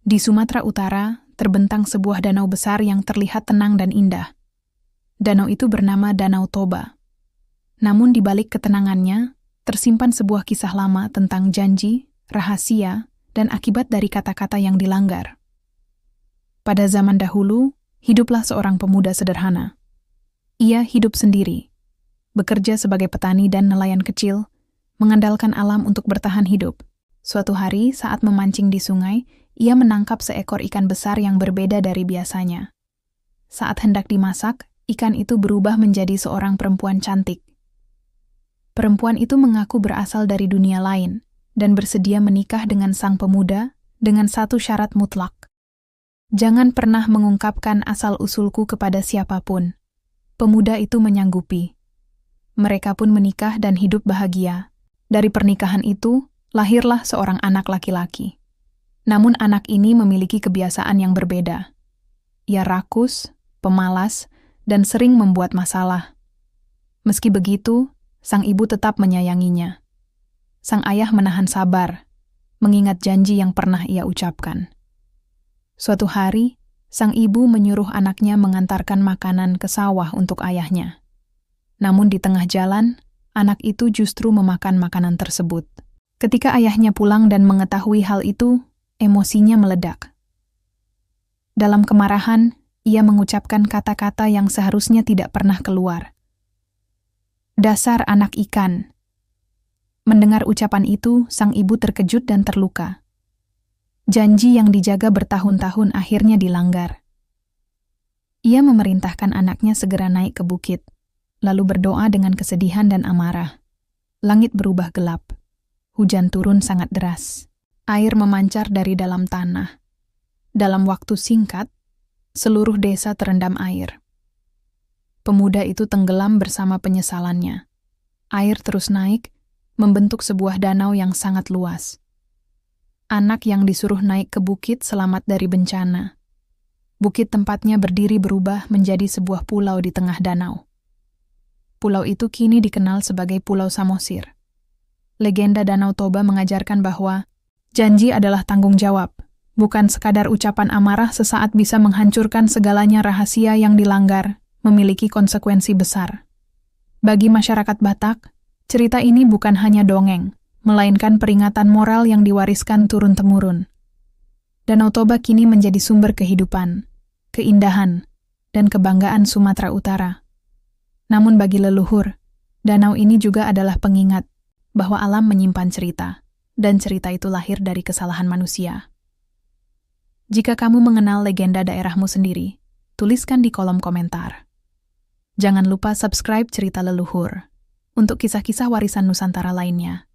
Di Sumatera Utara, terbentang sebuah danau besar yang terlihat tenang dan indah. Danau itu bernama Danau Toba. Namun di balik ketenangannya, tersimpan sebuah kisah lama tentang janji, rahasia, dan akibat dari kata-kata yang dilanggar. Pada zaman dahulu, hiduplah seorang pemuda sederhana. Ia hidup sendiri, bekerja sebagai petani dan nelayan kecil, mengandalkan alam untuk bertahan hidup. Suatu hari, saat memancing di sungai, ia menangkap seekor ikan besar yang berbeda dari biasanya. Saat hendak dimasak, ikan itu berubah menjadi seorang perempuan cantik. Perempuan itu mengaku berasal dari dunia lain dan bersedia menikah dengan sang pemuda dengan satu syarat mutlak. Jangan pernah mengungkapkan asal-usulku kepada siapapun. Pemuda itu menyanggupi. Mereka pun menikah dan hidup bahagia. Dari pernikahan itu, lahirlah seorang anak laki-laki. Namun anak ini memiliki kebiasaan yang berbeda. Ia rakus, pemalas, dan sering membuat masalah. Meski begitu, sang ibu tetap menyayanginya. Sang ayah menahan sabar, mengingat janji yang pernah ia ucapkan. Suatu hari, sang ibu menyuruh anaknya mengantarkan makanan ke sawah untuk ayahnya. Namun di tengah jalan, anak itu justru memakan makanan tersebut. Ketika ayahnya pulang dan mengetahui hal itu, emosinya meledak. Dalam kemarahan, ia mengucapkan kata-kata yang seharusnya tidak pernah keluar. Dasar anak ikan. Mendengar ucapan itu, sang ibu terkejut dan terluka. Janji yang dijaga bertahun-tahun akhirnya dilanggar. Ia memerintahkan anaknya segera naik ke bukit, lalu berdoa dengan kesedihan dan amarah. Langit berubah gelap. Hujan turun sangat deras. Air memancar dari dalam tanah. Dalam waktu singkat, seluruh desa terendam air. Pemuda itu tenggelam bersama penyesalannya. Air terus naik, membentuk sebuah danau yang sangat luas. Anak yang disuruh naik ke bukit selamat dari bencana. Bukit tempatnya berdiri berubah menjadi sebuah pulau di tengah danau. Pulau itu kini dikenal sebagai Pulau Samosir. Legenda Danau Toba mengajarkan bahwa janji adalah tanggung jawab, bukan sekadar ucapan amarah sesaat bisa menghancurkan segalanya. Rahasia yang dilanggar memiliki konsekuensi besar. Bagi masyarakat Batak, cerita ini bukan hanya dongeng, melainkan peringatan moral yang diwariskan turun-temurun. Danau Toba kini menjadi sumber kehidupan, keindahan, dan kebanggaan Sumatera Utara. Namun bagi leluhur, danau ini juga adalah pengingat bahwa alam menyimpan cerita, dan cerita itu lahir dari kesalahan manusia. Jika kamu mengenal legenda daerahmu sendiri, tuliskan di kolom komentar. Jangan lupa subscribe Cerita Leluhur untuk kisah-kisah warisan Nusantara lainnya.